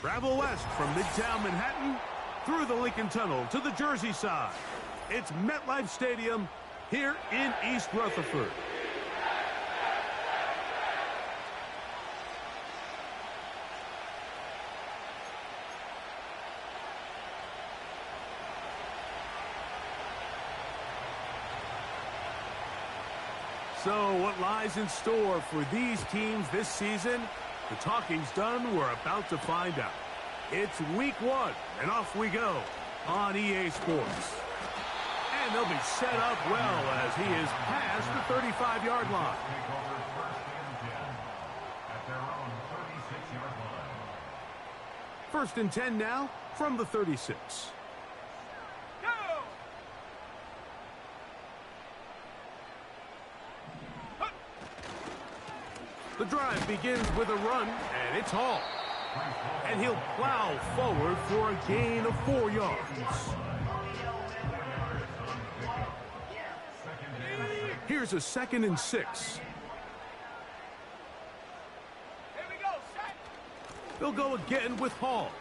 Travel west from Midtown Manhattan through the Lincoln Tunnel to the Jersey side. It's MetLife Stadium here in East Rutherford. So what lies in store for these teams this season? The talking's done. We're about to find out. It's week 1, and off we go on EA Sports. And they'll be set up well as he is past the 35-yard line. First and 10 now from the 36. The drive begins with a run, and it's Hall. And he'll plow forward for a gain of 4 yards. Here's a 2nd and 6. They'll go again with Hall.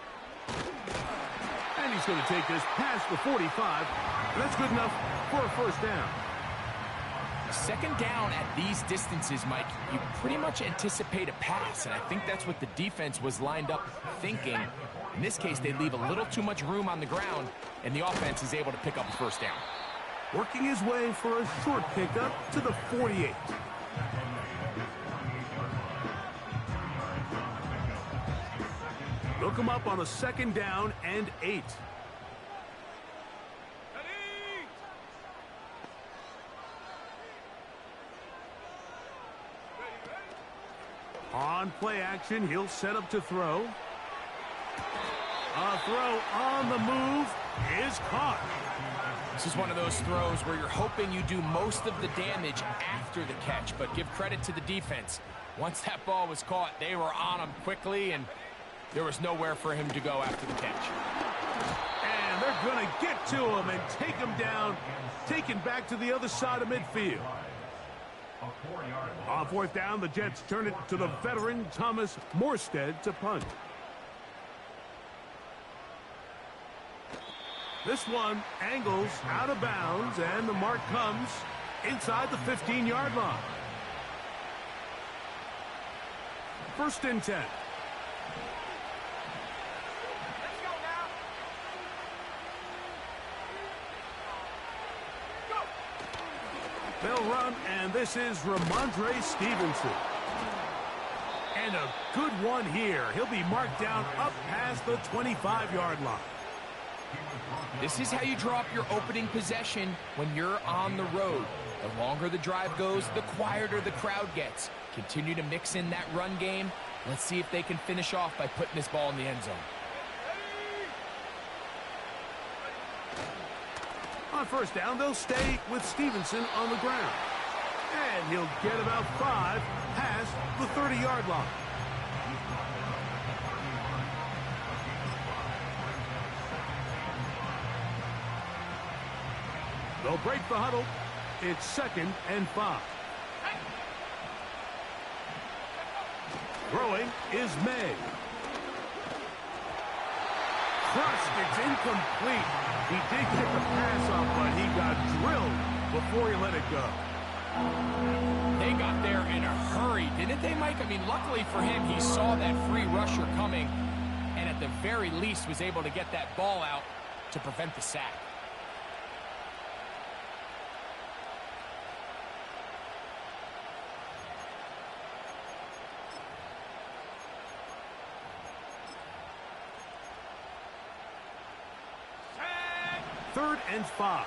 And he's going to take this past the 45. That's good enough for a first down. Second down at these distances, Mike, you pretty much anticipate a pass, and I think that's what the defense was lined up thinking. In this case, they leave a little too much room on the ground, and the offense is able to pick up a first down. Working his way for a short pickup to the 48. Look him up on a 2nd down and 8. On play action, he'll set up to throw. A throw on the move is caught. This is one of those throws where you're hoping you do most of the damage after the catch, but give credit to the defense. Once that ball was caught, they were on him quickly, and there was nowhere for him to go after the catch. And they're going to get to him and take him down, taken back to the other side of midfield. On 4th down, the Jets turn it to the veteran Thomas Morstead to punt. This one angles out of bounds, and the mark comes inside the 15-yard line. 1st and 10. They'll run, and this is Ramondre Stevenson. And a good one here. He'll be marked down up past the 25-yard line. This is how you draw up your opening possession when you're on the road. The longer the drive goes, the quieter the crowd gets. Continue to mix in that run game. Let's see if they can finish off by putting this ball in the end zone. On 1st down, they'll stay with Stevenson on the ground. And he'll get about 5 past the 30-yard line. They'll break the huddle. It's 2nd and 5. Throwing is May. Crushed. It's incomplete. He did get the pass off, but he got drilled before he let it go. They got there in a hurry, didn't they, Mike? I mean, luckily for him, he saw that free rusher coming, and at the very least was able to get that ball out to prevent the sack. Third and 5.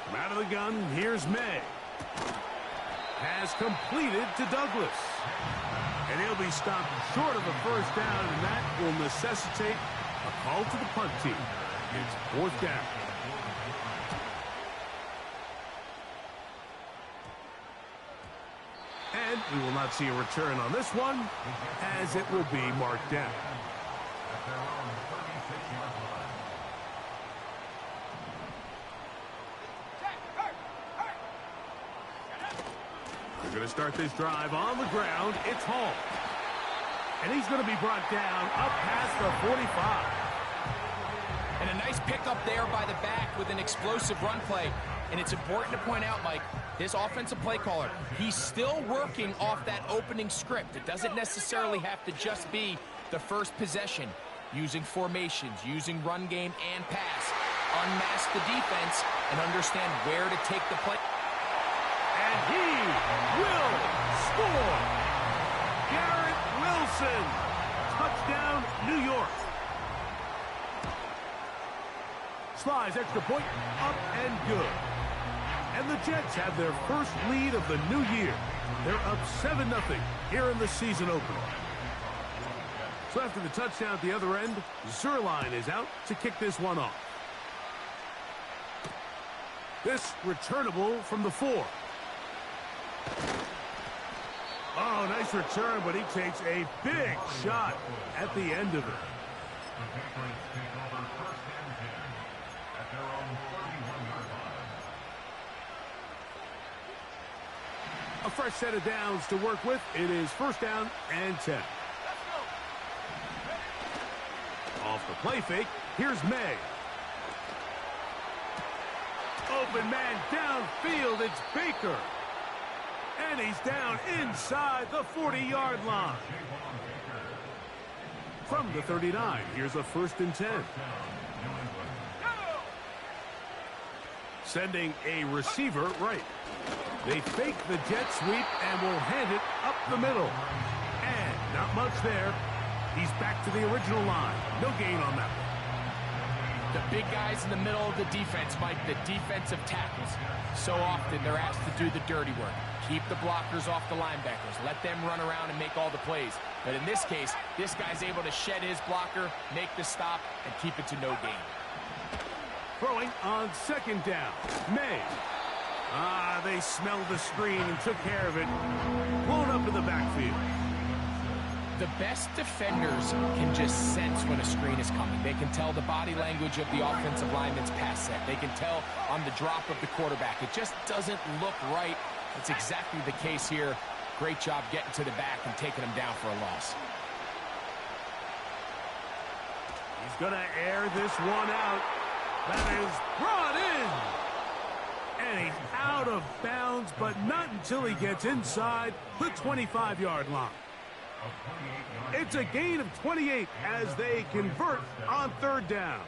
From out of the gun, here's May. Pass completed to Douglas. And he'll be stopped short of a first down, and that will necessitate a call to the punt team. It's 4th down. And we will not see a return on this one, as it will be marked down. They're going to start this drive on the ground. It's Hall. And he's going to be brought down up past the 45. And a nice pickup there by the back with an explosive run play. And it's important to point out, Mike, this offensive play caller, he's still working off that opening script. It doesn't necessarily have to just be the first possession. Using formations, using run game and pass. Unmask the defense and understand where to take the play. And he will score. Garrett Wilson. Touchdown, New York. Slides extra point, up and good. And the Jets have their first lead of the new year. They're up 7-0 here in the season opener. So after the touchdown at the other end, Zuerlein is out to kick this one off. This returnable from the 4. Oh, nice return, but he takes a big shot at the end of it. A fresh set of downs to work with. It is first down and 10. Off the play fake, here's May. Open man downfield, it's Baker. And he's down inside the 40-yard line. From the 39, here's a first and 10. Sending a receiver right. They fake the jet sweep and will hand it up the middle. And not much there. He's back to the original line. No gain on that one. The big guys in the middle of the defense, Mike, the defensive tackles. So often they're asked to do the dirty work. Keep the blockers off the linebackers. Let them run around and make all the plays. But in this case, this guy's able to shed his blocker, make the stop, and keep it to no gain. Throwing on second down. May. They smelled the screen and took care of it. Blown up in the backfield. The best defenders can just sense when a screen is coming. They can tell the body language of the offensive lineman's pass set. They can tell on the drop of the quarterback. It just doesn't look right. It's exactly the case here. Great job getting to the back and taking him down for a loss. He's going to air this one out. That is brought in. And he's out of bounds, but not until he gets inside the 25-yard line. It's a gain of 28 as they convert on third down.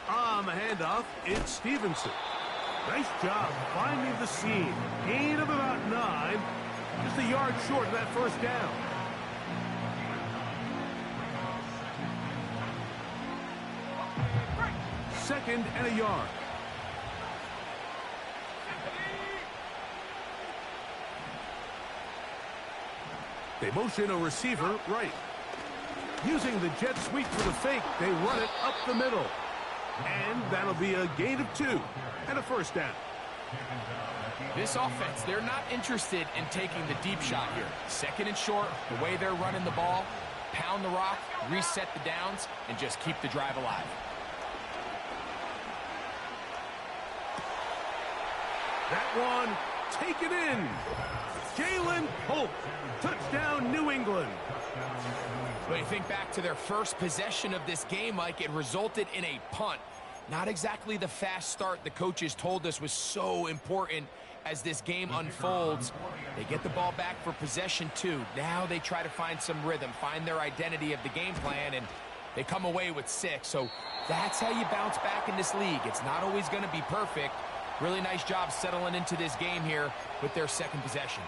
On the handoff, it's Stevenson. Nice job finding the seam. Gain of about 9. Just a yard short of that first down. Second and a yard. They motion a receiver right. Using the jet sweep for the fake, they run it up the middle. And that'll be a gain of 2 and a first down. This offense, they're not interested in taking the deep shot here. Second and short, the way they're running the ball, pound the rock, reset the downs, and just keep the drive alive. That one, taken in. Jalen Polk, touchdown New England. When you think back to their first possession of this game, Mike, it resulted in a punt. Not exactly the fast start the coaches told us was so important as this game unfolds. They get the ball back for possession 2. Now they try to find some rhythm, find their identity of the game plan, and they come away with 6. So that's how you bounce back in this league. It's not always going to be perfect. Really nice job settling into this game here with their second possession.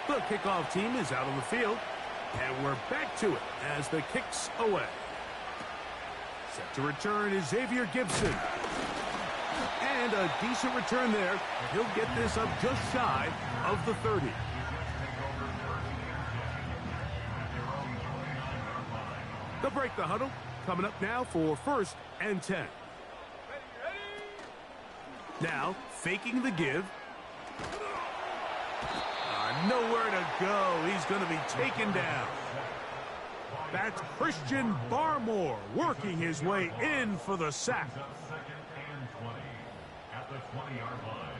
The kickoff team is out on the field, and we're back to it as the kick's away. Set to return is Xavier Gibson. And a decent return there. He'll get this up just shy of the 30. They'll break the huddle. coming up now for 1st and 10. Now, faking the give. Nowhere to go. He's going to be taken down. That's Christian Barmore working his way in for the sack. Second and 20 at the 20-yard line.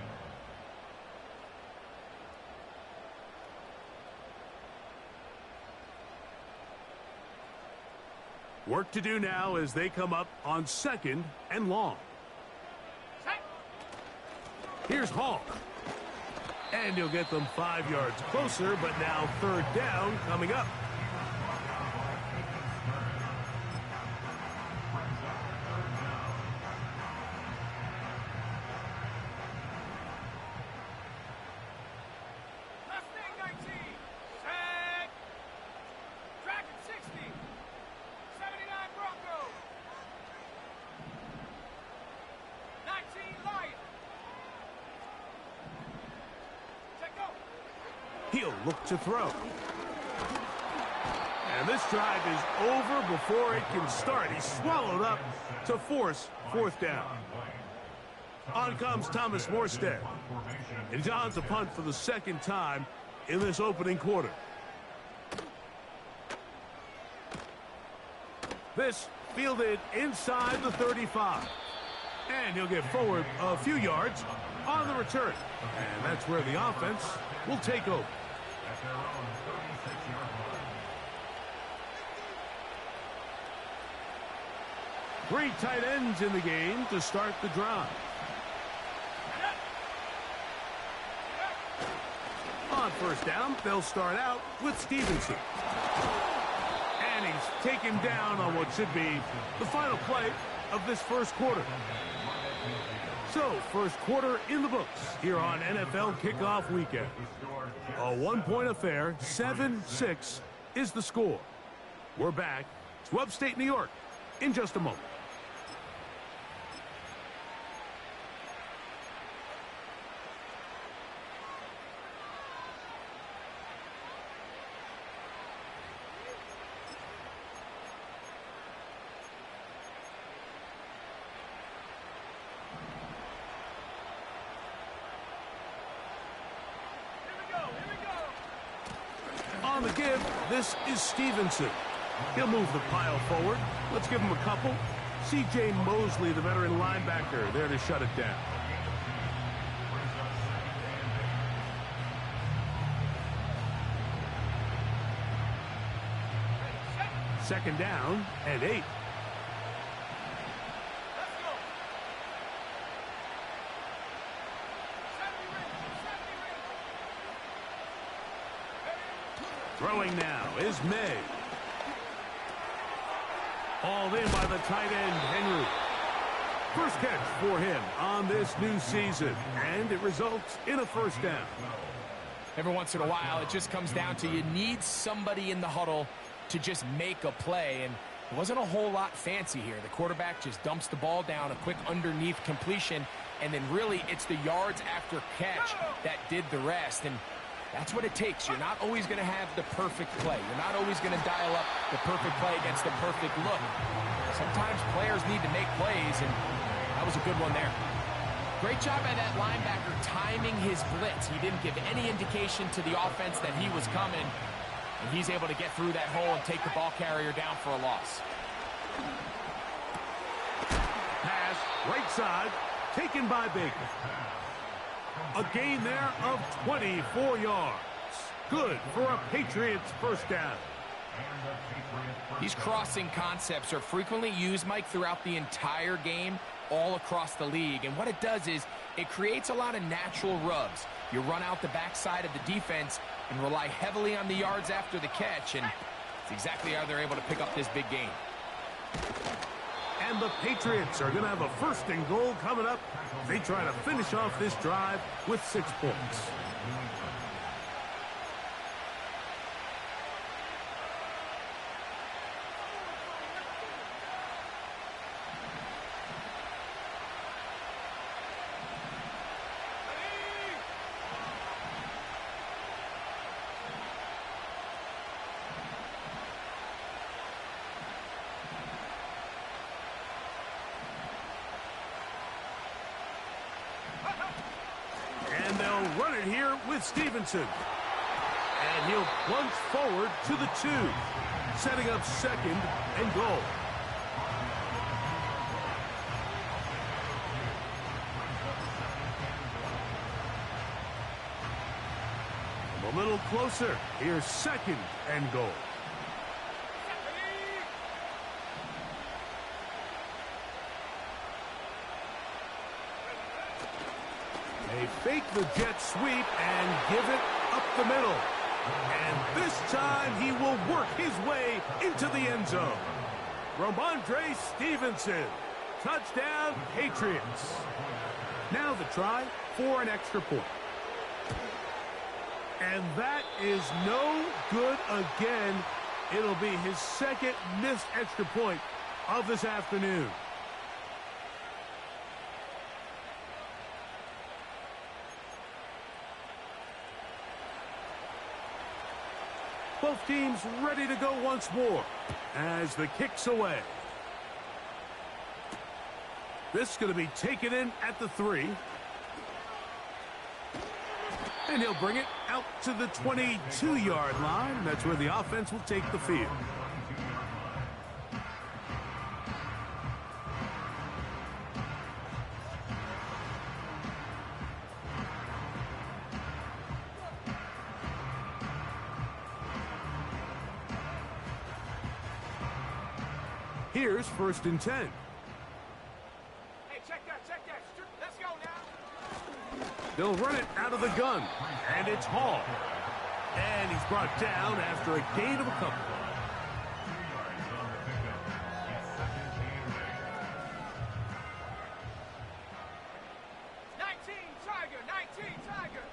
Work to do now as they come up on 2nd and long. Here's Hall. And he'll get them 5 yards closer, but now 3rd down coming up. He'll look to throw. And this drive is over before it can start. He's swallowed up to force 4th down. On comes Thomas Morstead. And he's on to punt for the 2nd time in this opening quarter. This fielded inside the 35. And he'll get forward a few yards on the return. And that's where the offense will take over. At their own 36-yard line. 3 tight ends in the game to start the drive. On 1st down, they'll start out with Stevenson. And he's taken down on what should be the final play of this 1st quarter. So, 1st quarter in the books here on NFL Kickoff Weekend. A 1-point affair, 7-6 is the score. We're back to upstate New York in just a moment. On the give, this is Stevenson. He'll move the pile forward. Let's give him a couple. C.J. Mosley, the veteran linebacker, there to shut it down. Second down and 8. Throwing now is May. Hauled in by the tight end, Henry. First catch for him on this new season, and it results in a 1st down. Every once in a while, it just comes down to you need somebody in the huddle to just make a play, and it wasn't a whole lot fancy here. The quarterback just dumps the ball down, a quick underneath completion, and then really it's the yards after catch that did the rest. And that's what it takes. You're not always going to have the perfect play. You're not always going to dial up the perfect play against the perfect look. Sometimes players need to make plays, and that was a good one there. Great job by that linebacker timing his blitz. He didn't give any indication to the offense that he was coming, and he's able to get through that hole and take the ball carrier down for a loss. Pass, right side, taken by Baker. A gain there of 24 yards. Good for a Patriots 1st down. These crossing concepts are frequently used, Mike, throughout the entire game, all across the league. And what it does is it creates a lot of natural rubs. You run out the backside of the defense and rely heavily on the yards after the catch, and it's exactly how they're able to pick up this big gain. And the Patriots are going to have a 1st and goal coming up. They try to finish off this drive with 6 points. They'll run it here with Stevenson. And he'll plunge forward to the 2, setting up 2nd and goal. A little closer. Here's 2nd and goal. They fake the jet sweep and give it up the middle. And this time he will work his way into the end zone. Ramondre Stevenson. Touchdown, Patriots. Now the try for an extra point. And that is no good again. It'll be his 2nd missed extra point of this afternoon. Both teams ready to go once more as the kick's away. This is going to be taken in at the 3. And he'll bring it out to the 22-yard line. That's where the offense will take the field. Here's 1st and 10. Hey, check that. Let's go now. They'll run it out of the gun, and it's Hall. And he's brought down after a gain of a couple. Tiger.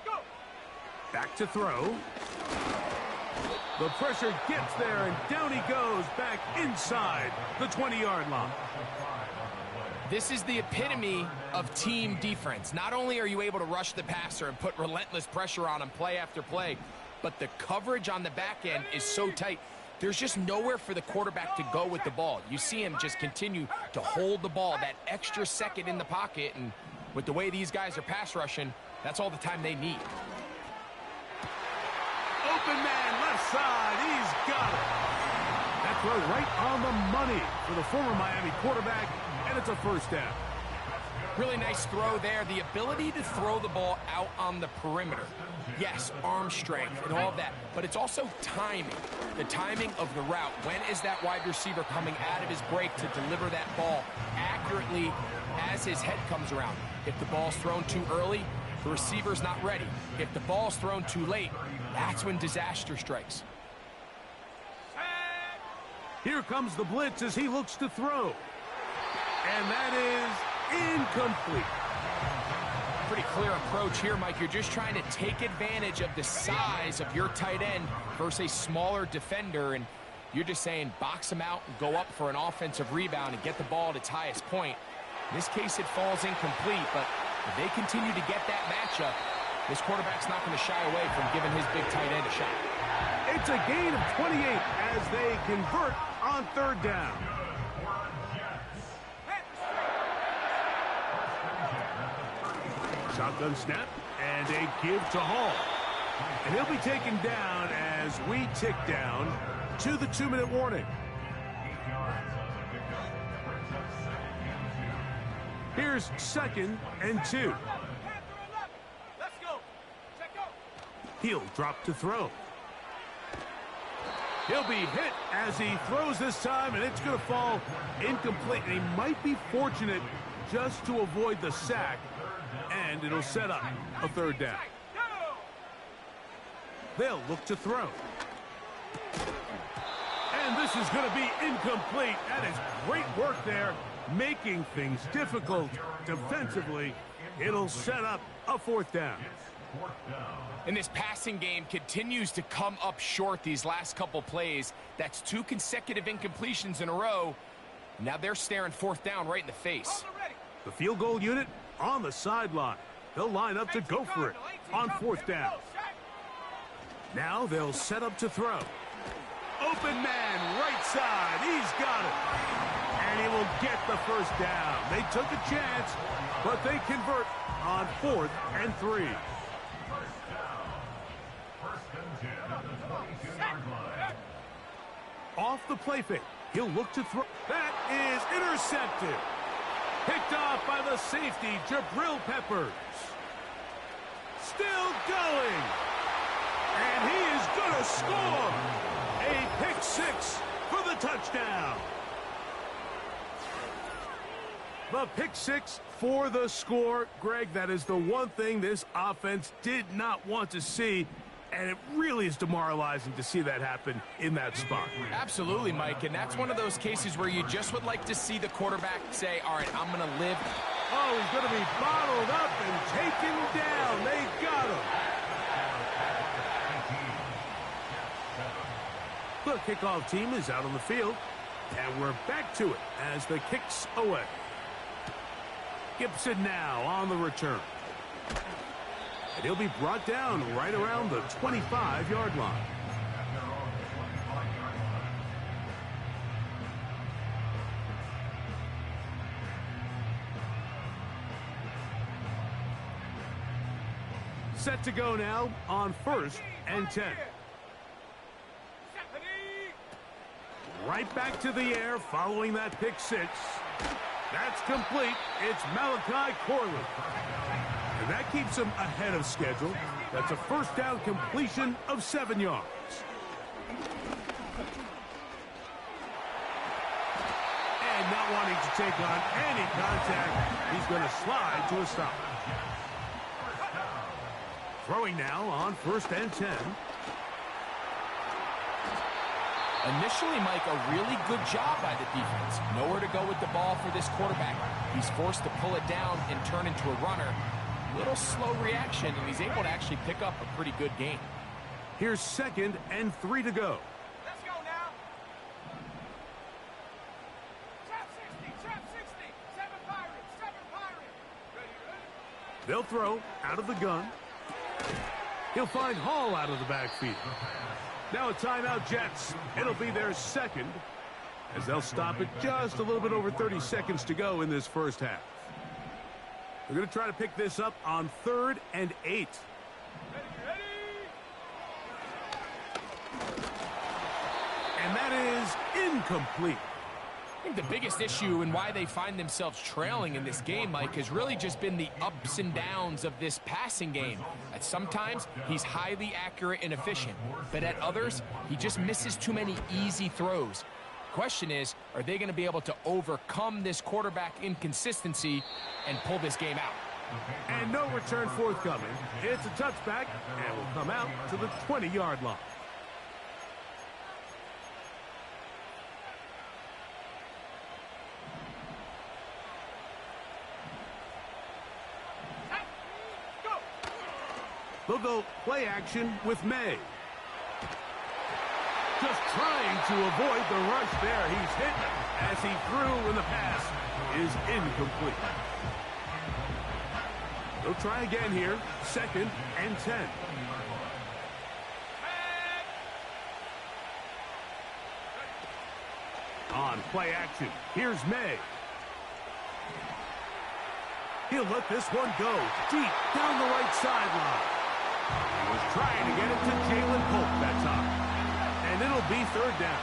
Go. Back to throw. The pressure gets there, and down he goes back inside the 20-yard line. This is the epitome of team defense. Not only are you able to rush the passer and put relentless pressure on him play after play, but the coverage on the back end is so tight. There's just nowhere for the quarterback to go with the ball. You see him just continue to hold the ball that extra second in the pocket, and with the way these guys are pass rushing, that's all the time they need. Open man, left side, he's got it. That throw right on the money for the former Miami quarterback, and it's a 1st down. Really nice throw there. The ability to throw the ball out on the perimeter. Yes, arm strength and all of that, but it's also timing. The timing of the route. When is that wide receiver coming out of his break to deliver that ball accurately as his head comes around? If the ball's thrown too early, the receiver's not ready. If the ball's thrown too late, that's when disaster strikes. Here comes the blitz as he looks to throw. And that is incomplete. Pretty clear approach here, Mike. You're just trying to take advantage of the size of your tight end versus a smaller defender, and you're just saying box him out and go up for an offensive rebound and get the ball at its highest point. In this case, it falls incomplete, but if they continue to get that matchup, this quarterback's not going to shy away from giving his big tight end a shot. It's a gain of 28 as they convert on 3rd down. Shotgun snap and a give to Hall. And he'll be taken down as we tick down to the 2-minute warning. Here's 2nd and 2. Let's go. He'll drop to throw. He'll be hit as he throws this time, and it's going to fall incomplete. And he might be fortunate just to avoid the sack, and it'll set up a 3rd down. They'll look to throw. And this is going to be incomplete. That is great work there, making things difficult defensively. It'll set up a 4th down. And this passing game continues to come up short these last couple plays. That's 2 consecutive incompletions in a row. Now they're staring 4th down right in the face. The field goal unit on the sideline. They'll line up to go for it on 4th down. Now they'll set up to throw. Open man, right side. He's got it. And he will get the 1st down. They took a chance, but they convert on 4th and 3. Off the play fake. He'll look to throw. That is intercepted. Picked off by the safety, Jabril Peppers. Still going. And he is going to score. A pick six for the touchdown. The pick six for the score. Greg, that is the one thing this offense did not want to see. And it really is demoralizing to see that happen in that spot. Absolutely, Mike. And that's one of those cases where you just would like to see the quarterback say, all right, I'm going to live. Oh, he's going to be bottled up and taken down. They got him. The kickoff team is out on the field. And we're back to it as the kick's away. Gibson now on the return. And he'll be brought down right around the 25-yard line. Set to go now on 1st and 10. Right back to the air following that pick six. That's complete. It's Malachi Corley. And that keeps him ahead of schedule. That's a first down completion of 7 yards. And not wanting to take on any contact, he's going to slide to a stop. Throwing now on 1st and 10. Initially, Mike, a really good job by the defense. Nowhere to go with the ball for this quarterback. He's forced to pull it down and turn into a runner. Little slow reaction, and he's able to actually pick up a pretty good gain. Here's 2nd and 3 to go. Let's go now. Trap 60, trap 60. 7 Pirates, 7 Pirates. Ready, ready? They'll throw out of the gun. He'll find Hall out of the backfield. Now a timeout, Jets. It'll be their 2nd, as they'll stop it just a little bit over 30 seconds to go in this first half. They're going to try to pick this up on 3rd and 8. Ready, ready? And that is incomplete. I think the biggest issue and why they find themselves trailing in this game, Mike, has really just been the ups and downs of this passing game. At sometimes, he's highly accurate and efficient, but at others, he just misses too many easy throws. Question is, are they going to be able to overcome this quarterback inconsistency and pull this game out? And no return forthcoming. It's a touchback, and will come out to the 20-yard line. They'll go play action with May. Just trying to avoid the rush there. He's hit as he threw when the pass is incomplete. They'll try again here. 2nd and 10. On play action, here's May. He'll let this one go deep down the right sideline. He was trying to get it to Jalen Polk that time. And it'll be 3rd down.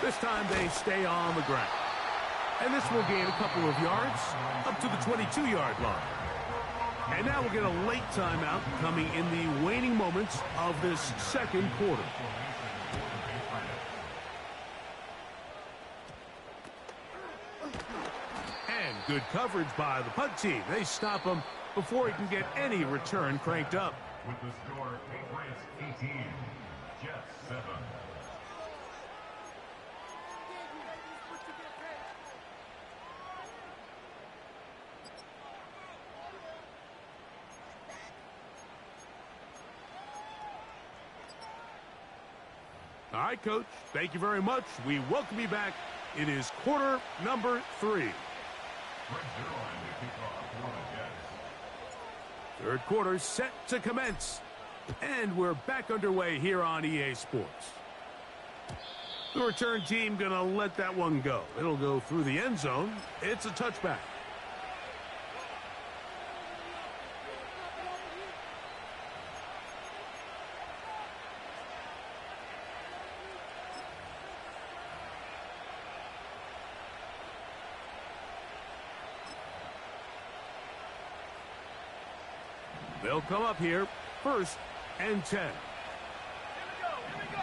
This time they stay on the ground. And this will gain a couple of yards up to the 22-yard line. And now we'll get a late timeout coming in the waning moments of this 2nd quarter. And good coverage by the punt team. They stop him before he can get any return cranked up. With the score, Patriots 18, Jets 7. All right, Coach. Thank you very much. We welcome you back. It is quarter number 3. 3rd quarter set to commence. And we're back underway here on EA Sports. The return team going to let that one go. It'll go through the end zone. It's a touchback. They'll come up here, 1st and 10. Here we go.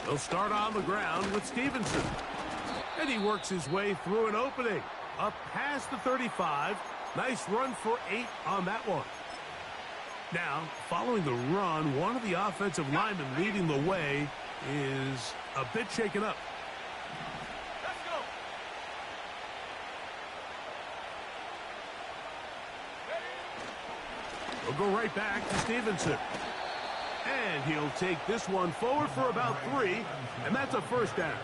They'll start on the ground with Stevenson. And he works his way through an opening. Up past the 35. Nice run for 8 on that one. Now, following the run, one of the offensive linemen leading the way is a bit shaken up. Let's go. We'll go right back to Stevenson. And he'll take this one forward for about 3, and that's a 1st down.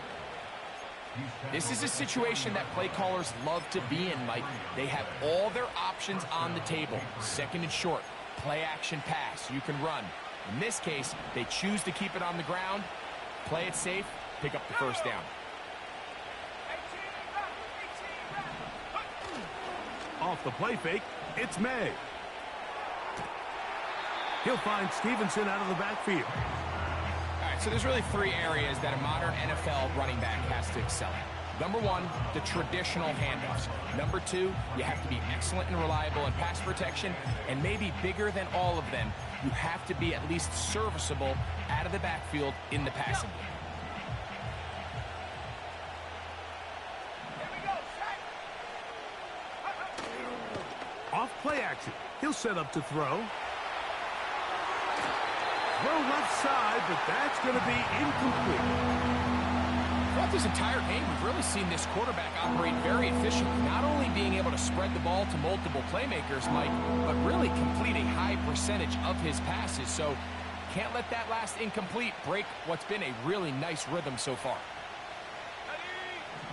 This is a situation that play callers love to be in, Mike. They have all their options on the table. 2nd and short, play action pass, you can run. In this case, they choose to keep it on the ground, play it safe, pick up the 1st down. 18 Off the play fake, it's May. He'll find Stevenson out of the backfield. All right, so there's really 3 areas that a modern NFL running back has to excel at. Number 1, the traditional handoffs. Number 2, you have to be excellent and reliable in pass protection. And maybe bigger than all of them, you have to be at least serviceable out of the backfield in the passing game. Off play action. He'll set up to throw. Throw left side, but that's going to be incomplete. Throughout this entire game, we've really seen this quarterback operate very efficiently, not only being able to spread the ball to multiple playmakers, Mike, but really complete a high percentage of his passes. So can't let that last incomplete break what's been a really nice rhythm so far.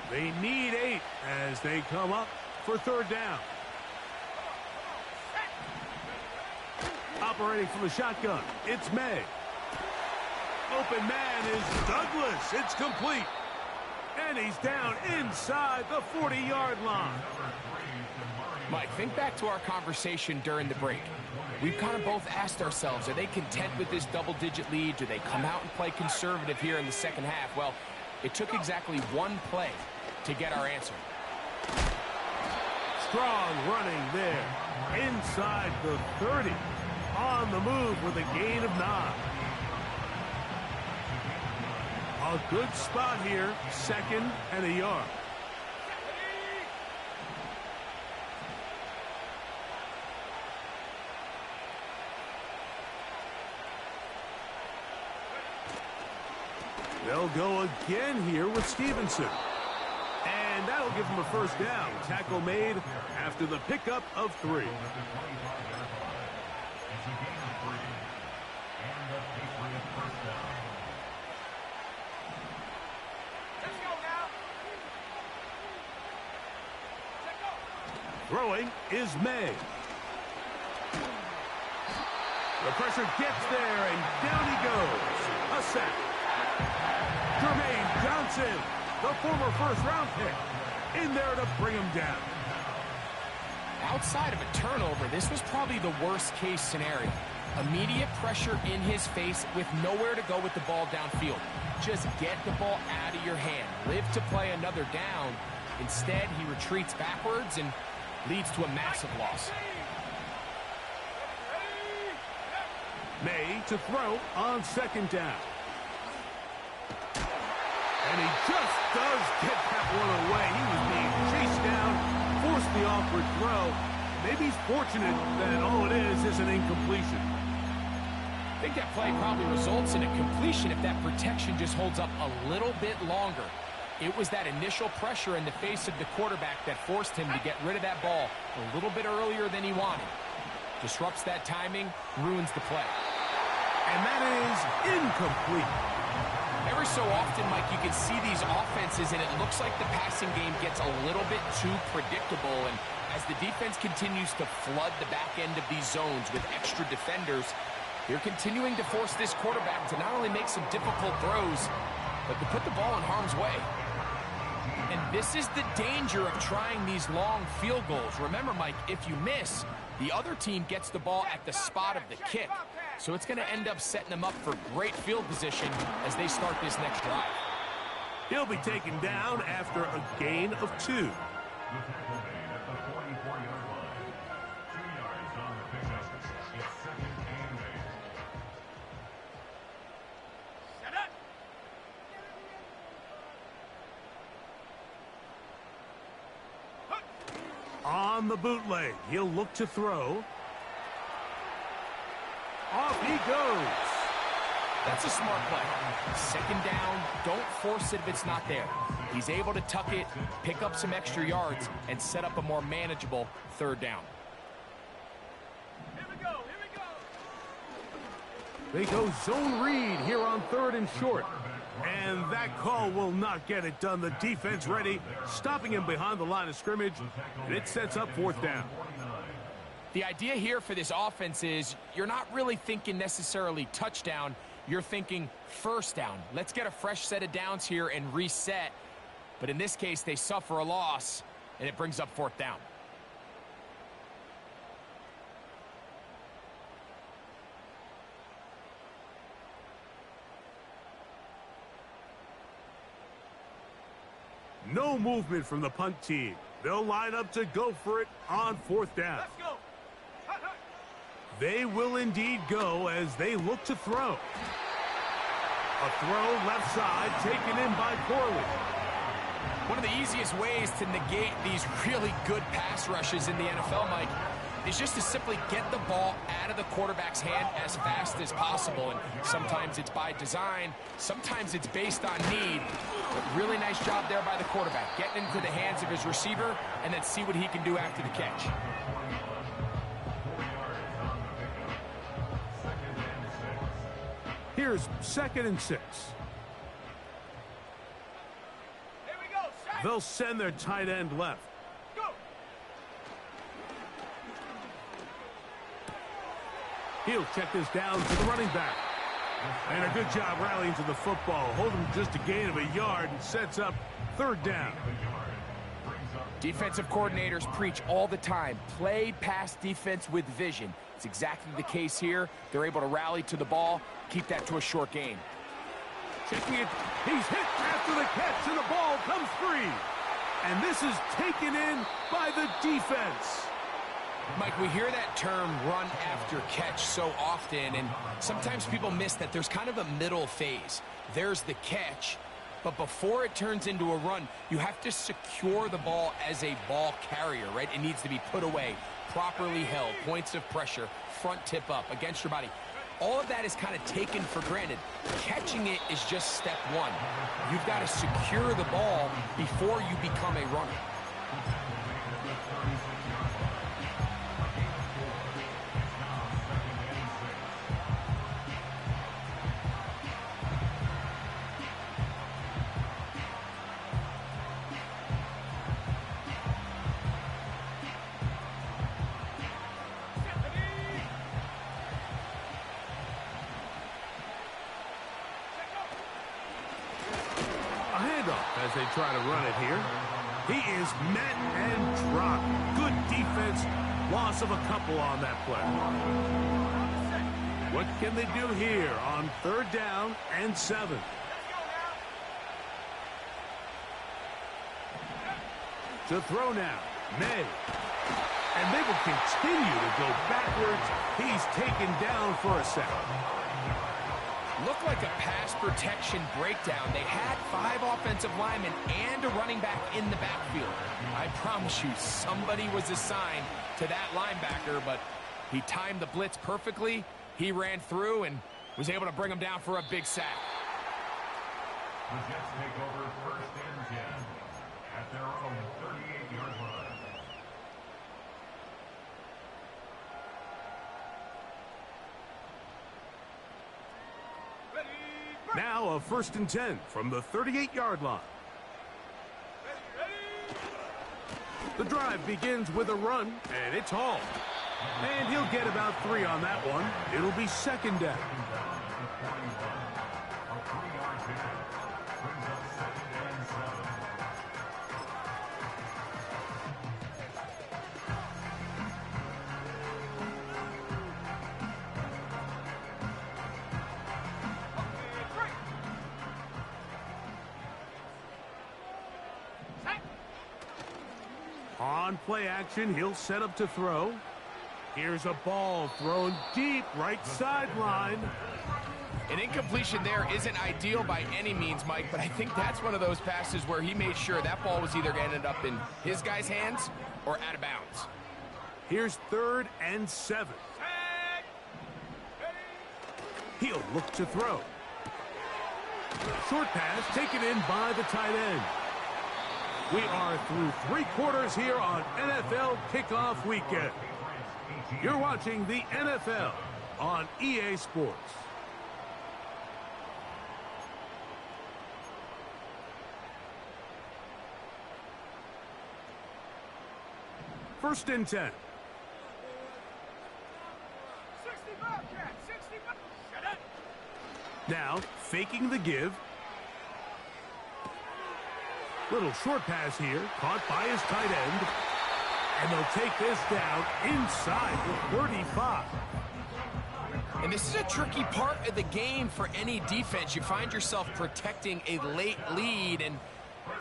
They need 8 as they come up for 3rd down. Operating from the shotgun, it's May. Open man is Douglas. It's complete. And he's down inside the 40-yard line. Mike, think back to our conversation during the break. We've kind of both asked ourselves, are they content with this double-digit lead? Do they come out and play conservative here in the 2nd half? Well, it took exactly 1 play to get our answer. Strong running there. Inside the 30. On the move with a gain of 9. A good spot here. 2nd and a yard. They'll go again here with Stevenson. And that'll give him a 1st down. Tackle made after the pickup of 3. Throwing is May. The pressure gets there, and down he goes. A sack. Jermaine Johnson, the former 1st-round pick, in there to bring him down. Outside of a turnover, this was probably the worst-case scenario. Immediate pressure in his face with nowhere to go with the ball downfield. Just get the ball out of your hand. Live to play another down. Instead, he retreats backwards and leads to a massive loss. May to throw on 2nd down. And he just does get that one away. He was being chased down, forced the awkward throw. Maybe he's fortunate that all it is an incompletion. I think that play probably results in a completion if that protection just holds up a little bit longer. It was that initial pressure in the face of the quarterback that forced him to get rid of that ball a little bit earlier than he wanted. Disrupts that timing, ruins the play. And that is incomplete. Every so often, Mike, you can see these offenses, and it looks like the passing game gets a little bit too predictable. And as the defense continues to flood the back end of these zones with extra defenders, they're continuing to force this quarterback to not only make some difficult throws, but to put the ball in harm's way. And this is the danger of trying these long field goals. Remember, Mike, if you miss, the other team gets the ball at the spot of the kick. So it's going to end up setting them up for great field position as they start this next drive. He'll be taken down after a gain of 2. The tackle made at the 44-yard line. 2 yards on the pickup. It's second and 8. Set up. On the bootleg, he'll look to throw. Off he goes. That's a smart play. Second down, don't force it if it's not there. He's able to tuck it, pick up some extra yards, and set up a more manageable third down. Here we go. Here we go. They go zone read here on 3rd and short. And that call will not get it done. The defense ready, stopping him behind the line of scrimmage, and it sets up 4th down. The idea here for this offense is you're not really thinking necessarily touchdown. You're thinking first down. Let's get a fresh set of downs here and reset. But in this case, they suffer a loss, and it brings up 4th down. No movement from the punt team. They'll line up to go for it on 4th down. Let's go. Hut, hut. They will indeed go as they look to throw. A throw left side taken in by Corley. One of the easiest ways to negate these really good pass rushes in the NFL, Mike, is just to simply get the ball out of the quarterback's hand as fast as possible. And sometimes it's by design, sometimes it's based on need. But really nice job there by the quarterback, getting into the hands of his receiver and then see what he can do after the catch. 4 yards on the pickup. Second and 6. Here's 2nd and 6. Here we go. Set. They'll send their tight end left. Go. He'll check this down to the running back. And a good job rallying to the football. Holding just a gain of a yard and sets up 3rd down. Defensive coordinators preach all the time, play pass defense with vision. It's exactly the case here. They're able to rally to the ball, keep that to a short gain. Checking it. He's hit after the catch, and the ball comes free. And this is taken in by the defense. Mike, we hear that term run after catch so often, and sometimes people miss that there's kind of a middle phase. There's the catch, but before it turns into a run, you have to secure the ball as a ball carrier, right? It needs to be put away, properly held, points of pressure, front tip up against your body. All of that is kind of taken for granted. Catching it is just step one. You've got to secure the ball before you become a runner. As they try to run it here. He is met and dropped. Good defense. Loss of a couple on that play. What can they do here on 3rd down and 7? To throw now. May. And they will continue to go backwards. He's taken down for a sack. Looked like a pass protection breakdown. They had 5 offensive linemen and a running back in the backfield. I promise you, somebody was assigned to that linebacker, but he timed the blitz perfectly. He ran through and was able to bring him down for a big sack. The Jets take over 1st and 10 at their own 38-yard line. Now a 1st and 10 from the 38-yard line. The drive begins with a run, and it's Hall. And he'll get about 3 on that one. It'll be 2nd down. On play action, he'll set up to throw. Here's a ball thrown deep right sideline. An incompletion there isn't ideal by any means, Mike, but I think that's one of those passes where he made sure that ball was either going to end up in his guy's hands or out of bounds. Here's 3rd and 7. He'll look to throw. Short pass taken in by the tight end. We are through 3 quarters here on NFL Kickoff Weekend. You're watching the NFL on EA Sports. First and 10. 60 Bobcat, 60 Bobcat. Shut up. Now, faking the give. Little short pass here, caught by his tight end. And they'll take this down inside the 35. And this is a tricky part of the game for any defense. You find yourself protecting a late lead, and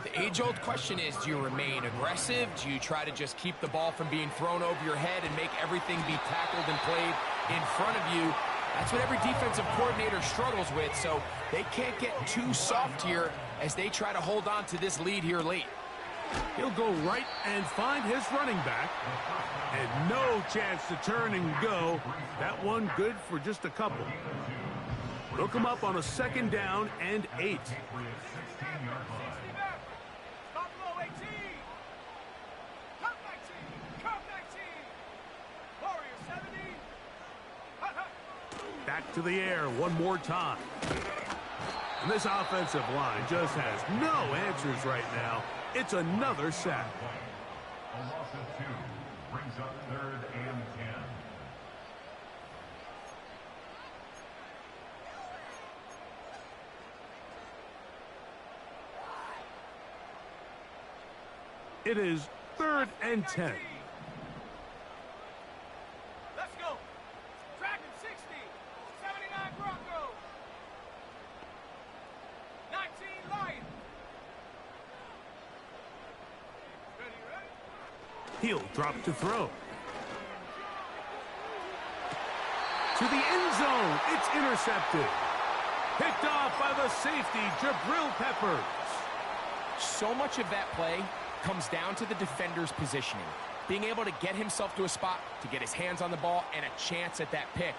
the age-old question is, do you remain aggressive? Do you try to just keep the ball from being thrown over your head and make everything be tackled and played in front of you? That's what every defensive coordinator struggles with, so they can't get too soft here as they try to hold on to this lead here late. He'll go right and find his running back. And no chance to turn and go. That one good for just a couple. Look him up on a 2nd down and 8. Buffalo 18. Cup 19. Cup 19. Warrior 70. Back to the air one more time. And this offensive line just has no answers right now. It's another sack. A loss of 2 brings up 3rd and 10. It is 3rd and 10. Let's go. Dragon 60. 79 Broncos. 19 Lions. He'll drop to throw. To the end zone. It's intercepted. Picked off by the safety, Jabril Peppers. So much of that play comes down to the defender's positioning. Being able to get himself to a spot, to get his hands on the ball, and a chance at that pick.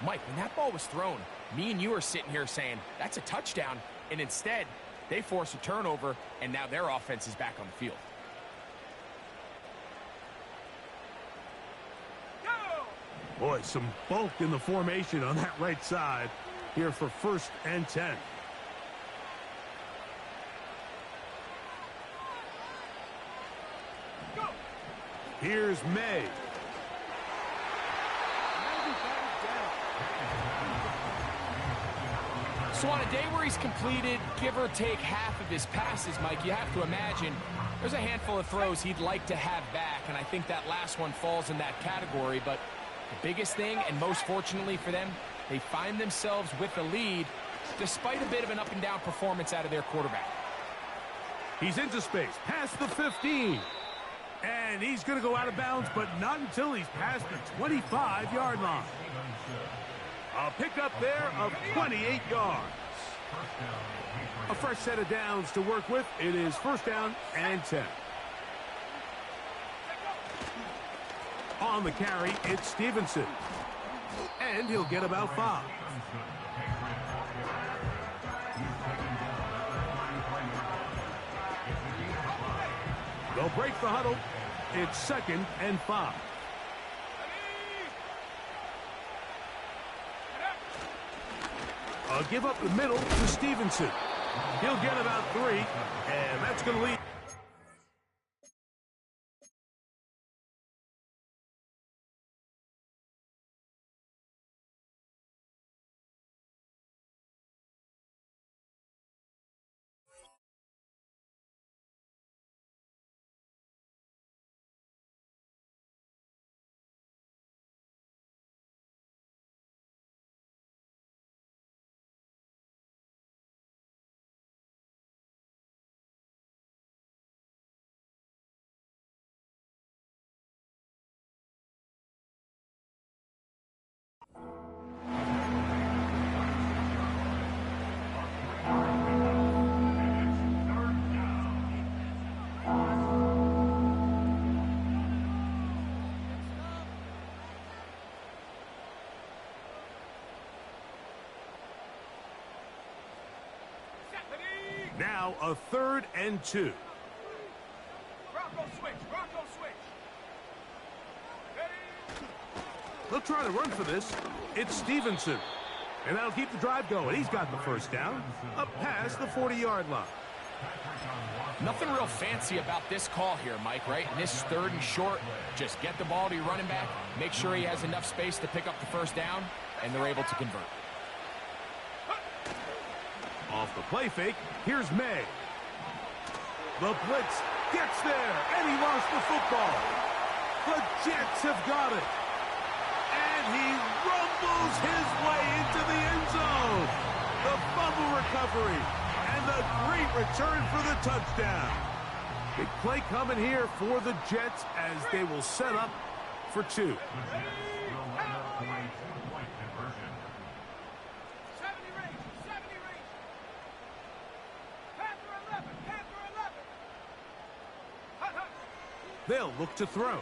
Mike, when that ball was thrown, me and you are sitting here saying, that's a touchdown. And instead, they force a turnover, and now their offense is back on the field. Boy, some bulk in the formation on that right side here for 1st and 10. Go. Here's May. So on a day where he's completed, give or take half of his passes, Mike, you have to imagine there's a handful of throws he'd like to have back, and I think that last one falls in that category. But the biggest thing, and most fortunately for them, they find themselves with the lead despite a bit of an up-and-down performance out of their quarterback. He's into space, past the 15. And he's going to go out of bounds, but not until he's past the 25-yard line. A pickup there of 28 yards. A fresh set of downs to work with. It is 1st down and 10. On the carry, it's Stevenson. And he'll get about 5. They'll break the huddle. It's 2nd and 5. A give up the middle to Stevenson. He'll get about 3, and that's going to lead. Now a 3rd and 2. Bronco switch. Bronco switch. Ready? They'll try to run for this. It's Stevenson. And that'll keep the drive going. He's got the first down. Up past the 40-yard line. Nothing real fancy about this call here, Mike, right? In this 3rd and short, just get the ball to your running back, make sure he has enough space to pick up the first down, and they're able to convert. Off the play fake, here's May. The blitz gets there, and he lost the football. The Jets have got it. And he rumbles his way into the end zone. The fumble recovery, and the great return for the touchdown. Big play coming here for the Jets as they will set up for 2. Will line up for a 2-point conversion. 70 range. 70 range. Panther 11. Panther 11. Hut, hut. They'll look to throw.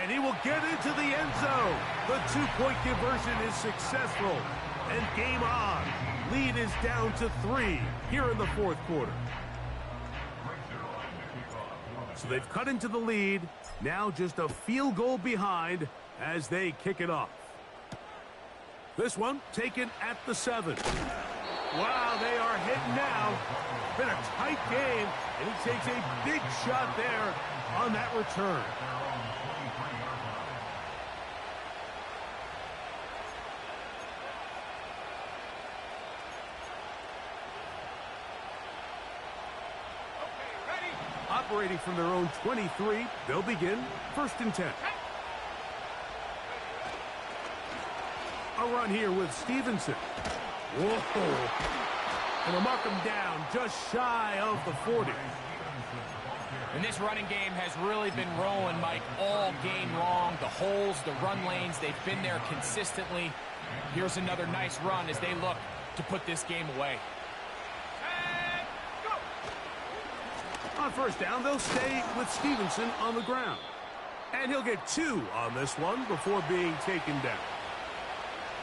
And he will get into the end zone. The 2-point conversion is successful. And game on. Lead is down to 3 here in the 4th quarter. So they've cut into the lead. Now just a field goal behind as they kick it off. This one taken at the 7. Wow, they are hitting now. Been a tight game, and he takes a big shot there on that return. Operating from their own 23, they'll begin 1st and 10. A run here with Stevenson. Whoa. And they'll mark him down just shy of the 40. And this running game has really been rolling, Mike, all game long. The holes, the run lanes, they've been there consistently. Here's another nice run as they look to put this game away. On 1st down, they'll stay with Stevenson on the ground. And he'll get 2 on this one before being taken down.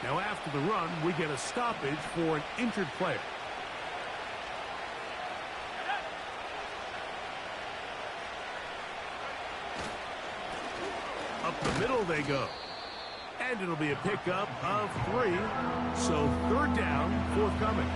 Now after the run, we get a stoppage for an injured player. Up the middle they go. And it'll be a pickup of 3. So 3rd down, forthcoming.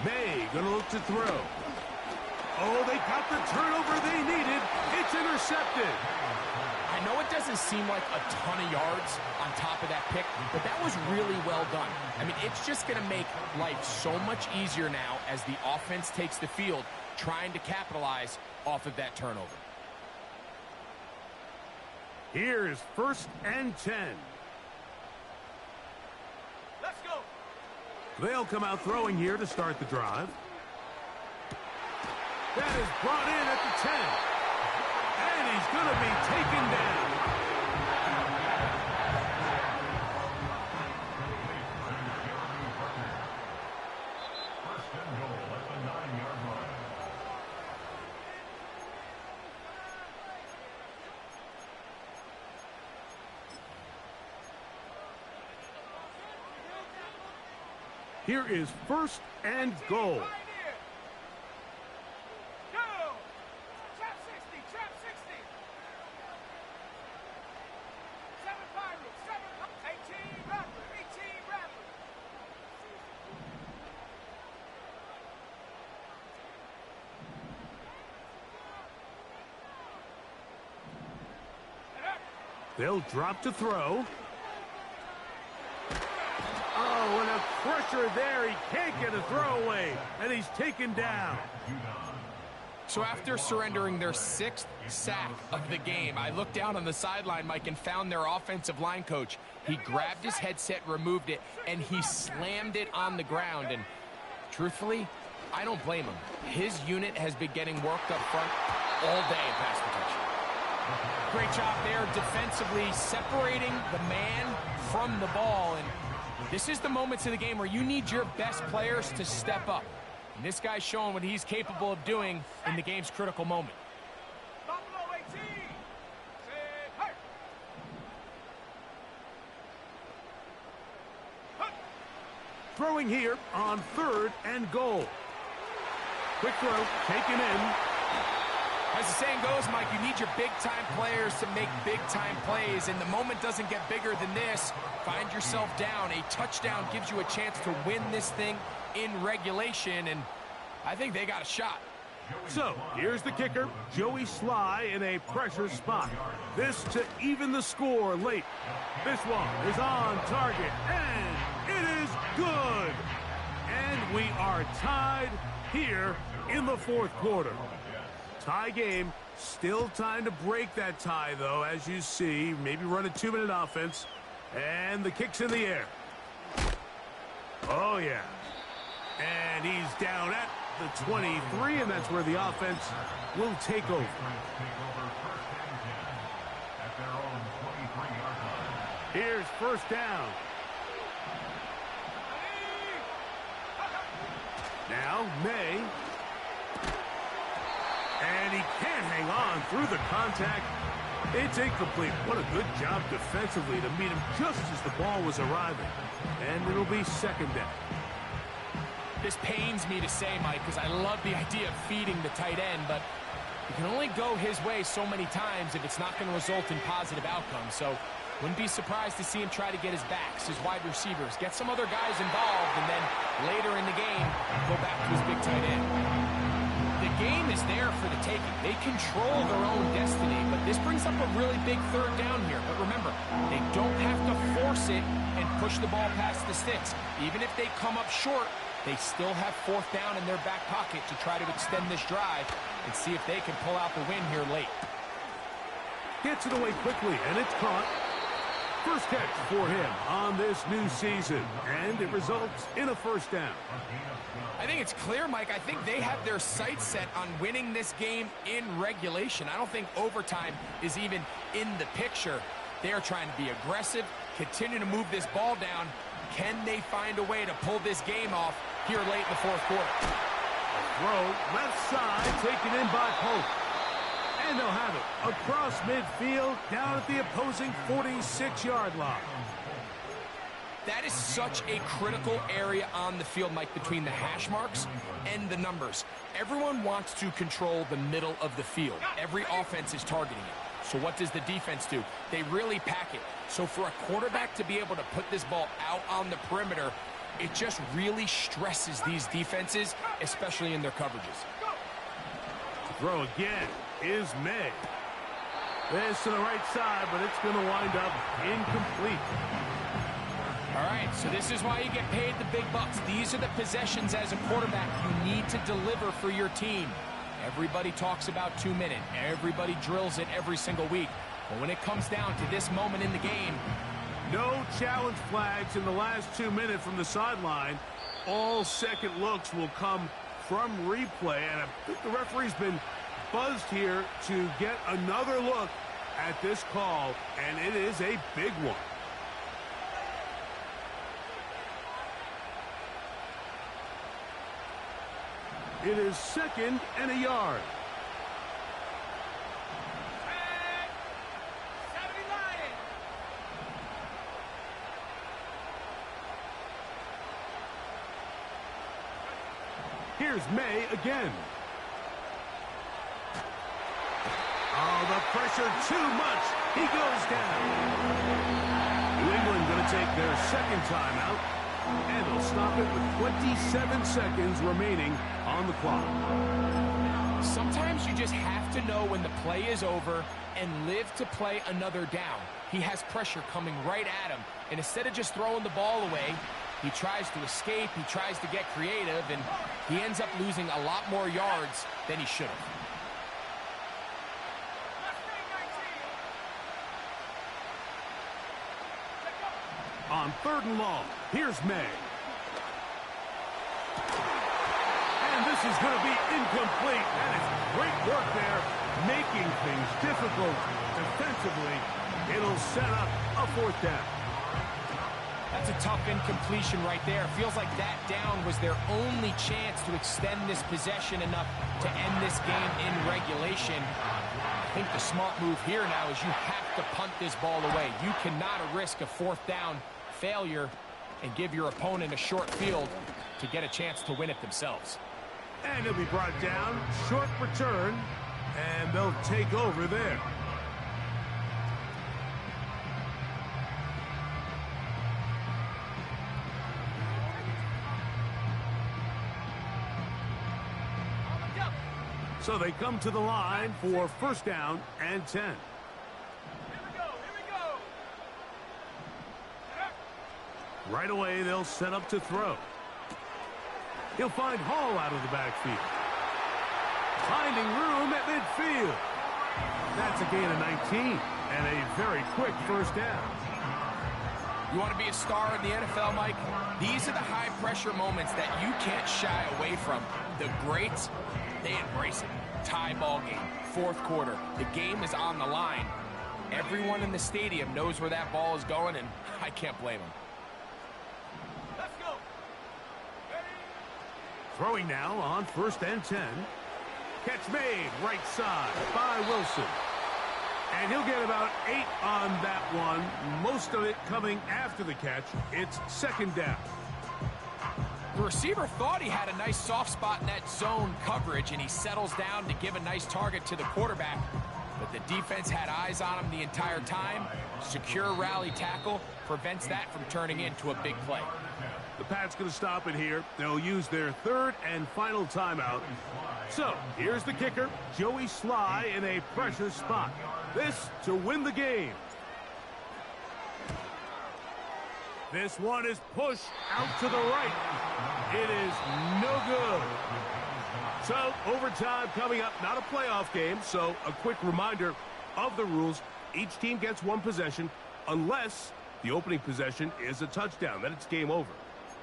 May gonna look to throw. Oh, they got the turnover they needed. It's intercepted. I know it doesn't seem like a ton of yards on top of that pick, but that was really well done. I mean, it's just going to make life so much easier now as the offense takes the field, trying to capitalize off of that turnover. Here's 1st and 10. Let's go. They'll come out throwing here to start the drive. That is brought in at the 10. And he's going to be taken down. First and goal at the 9-yard line. Here is first and goal. Pioneer. Go. Trap 60. Trap 60. 7 Pirates. 18 Rattler. 18 Rattler. They'll drop to throw. Oh, and a pressure there. He can't get a throwaway, and he's taken down. So after surrendering their 6th sack of the game, I looked down on the sideline, Mike, and found their offensive line coach. He grabbed his headset, removed it, and he slammed it on the ground. And truthfully, I don't blame him. His unit has been getting worked up front all day in pass protection. Great job there defensively, separating the man from the ball. And this is the moments of the game where you need your best players to step up. And this guy's showing what he's capable of doing in the game's critical moment. Buffalo 18. Say, hey. Throwing here on 3rd and goal. Quick throw, taken in. As the saying goes, Mike, you need your big-time players to make big-time plays, and the moment doesn't get bigger than this. Find yourself down. A touchdown gives you a chance to win this thing in regulation, and I think they got a shot. So, here's the kicker, Joey Sly in a pressure spot. This to even the score late. This one is on target, and it is good. And we are tied here in the 4th quarter. Tie game, still time to break that tie, though, as you see. Maybe run a 2-minute offense. And the kick's in the air. Oh, yeah. And he's down at the 23, and that's where the offense will take over. Here's first down. Now, May. And he can't hang on through the contact. It's incomplete. What a good job defensively to meet him just as the ball was arriving. And it'll be 2nd down. This pains me to say, Mike, because I love the idea of feeding the tight end, but you can only go his way so many times if it's not going to result in positive outcomes. So wouldn't be surprised to see him try to get his backs, his wide receivers, get some other guys involved, and then later in the game, go back to his big tight end. The game is there for the taking. They control their own destiny, but this brings up a really big 3rd down here. But remember, they don't have to force it and push the ball past the sticks. Even if they come up short, they still have 4th down in their back pocket to try to extend this drive and see if they can pull out the win here late. Gets it away quickly, and it's caught. First catch for him on this new season, and it results in a 1st down. I think it's clear, Mike. I think they have their sights set on winning this game in regulation. I don't think overtime is even in the picture. They are trying to be aggressive, continue to move this ball down. Can they find a way to pull this game off here late in the 4th quarter? Throw left side, taken in by Pope. And they'll have it across midfield, down at the opposing 46-yard line. That is such a critical area on the field, Mike, between the hash marks and the numbers. Everyone wants to control the middle of the field. Every offense is targeting it. So what does the defense do? They really pack it. So for a quarterback to be able to put this ball out on the perimeter, it just really stresses these defenses, especially in their coverages. Throw again is May. This to the right side, but it's going to wind up incomplete. All right, so this is why you get paid the big bucks. These are the possessions as a quarterback you need to deliver for your team. Everybody talks about 2-minute. Everybody drills it every single week. But when it comes down to this moment in the game, no challenge flags in the last 2 minutes from the sideline. All second looks will come from replay, and I think the referee's been buzzed here to get another look at this call, and it is a big one. It is 2nd and a yard. 70 Lions. Here's May again. Oh, the pressure too much. He goes down. New England going to take their second timeout, and they'll stop it with 27 seconds remaining on the clock. Sometimes you just have to know when the play is over and live to play another down. He has pressure coming right at him, and instead of just throwing the ball away, he tries to escape, he tries to get creative, and he ends up losing a lot more yards than he should have. On 3rd and long, here's May. And this is going to be incomplete. That is great work there, making things difficult defensively. It'll set up a 4th down. That's a tough incompletion right there. Feels like that down was their only chance to extend this possession enough to end this game in regulation. I think the smart move here now is you have to punt this ball away. You cannot risk a 4th down failure and give your opponent a short field to get a chance to win it themselves. And he'll be brought down, short return, and they'll take over there. So they come to the line for 1st down and 10. Here we go. Right away, they'll set up to throw. He'll find Hall out of the backfield. Finding room at midfield. That's a gain of 19 and a very quick 1st down. You want to be a star in the NFL, Mike? These are the high-pressure moments that you can't shy away from. The greats, they embrace it. Tie ball game, 4th quarter. The game is on the line. Everyone in the stadium knows where that ball is going, and I can't blame them. Let's go. Throwing now on 1st and 10. Catch made right side by Wilson. And he'll get about 8 on that one. Most of it coming after the catch. It's 2nd down. The receiver thought he had a nice soft spot in that zone coverage, and he settles down to give a nice target to the quarterback. But the defense had eyes on him the entire time. Secure rally tackle prevents that from turning into a big play. The Pats going to stop it here. They'll use their 3rd and final timeout. So, here's the kicker, Joey Sly in a pressure spot. This to win the game. This one is pushed out to the right. It is no good. So, overtime coming up. Not a playoff game, so a quick reminder of the rules. Each team gets 1 possession unless the opening possession is a touchdown. Then it's game over.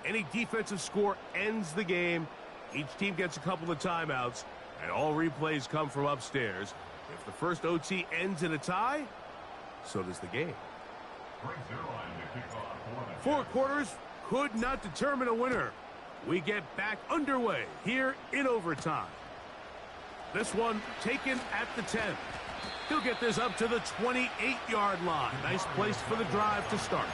Any defensive score ends the game. Each team gets a couple of timeouts, and all replays come from upstairs. If the first OT ends in a tie, so does the game. 4 quarters could not determine a winner. We get back underway here in overtime. This one taken at the 10. He'll get this up to the 28-yard line. Nice place for the drive to start.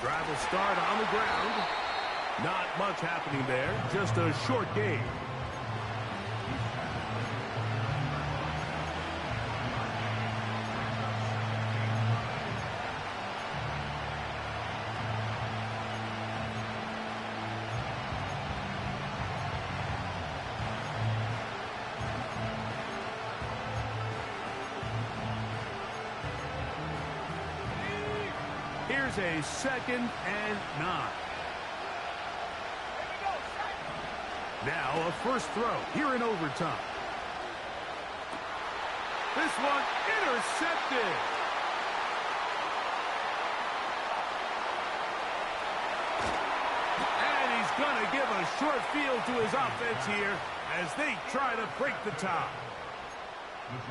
Drive will start on the ground. Not much happening there. Just a short game. Here's a 2nd and 9. Now a first throw here in overtime. This one intercepted. And he's going to give a short field to his offense here as they try to break the tie.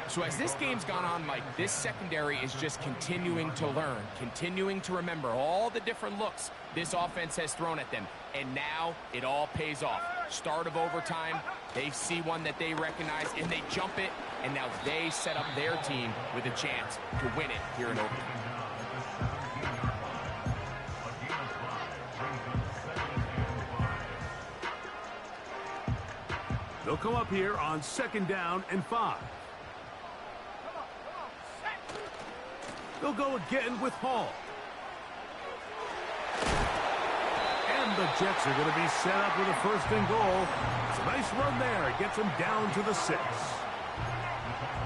So as this game's gone on, Mike, this secondary is just continuing to learn, continuing to remember all the different looks this offense has thrown at them. And now it all pays off. Start of overtime, they see one that they recognize, and they jump it, and now they set up their team with a chance to win it here in overtime. They'll come up here on 2nd down and 5. They'll go again with Hall. And the Jets are going to be set up with a 1st and goal. It's a nice run there. It gets them down to the 6.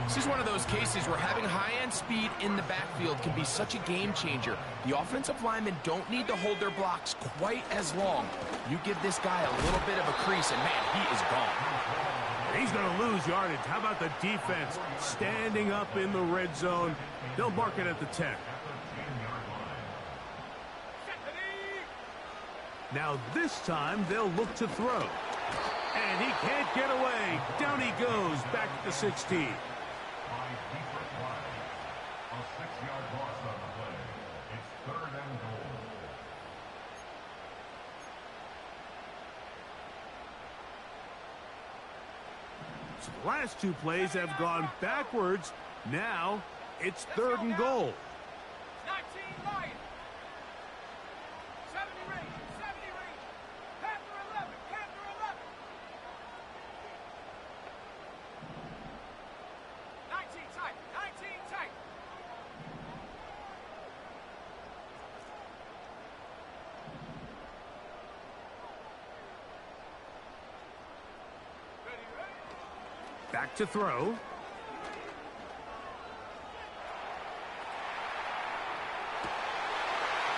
This is one of those cases where having high-end speed in the backfield can be such a game changer. The offensive linemen don't need to hold their blocks quite as long. You give this guy a little bit of a crease, and man, he is gone. He's going to lose yardage. How about the defense standing up in the red zone? They'll mark it at the 10. Now this time they'll look to throw. And he can't get away. Down he goes back at the 16. A 6-yard loss on the play. It's 3rd and goal. So the last 2 plays have gone backwards. Now it's 3rd and goal. 19 Lions. 70 Rangers, 70 Rangers. Panther 11, Panther 11. 19 tight, 19 tight. Ready, ready. Back to throw.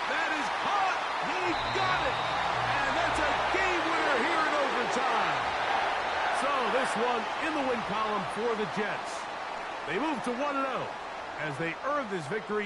That is caught. He got it. And that's a game winner here in overtime. So this one in the win column for the Jets. They move to 1-0 as they earn this victory.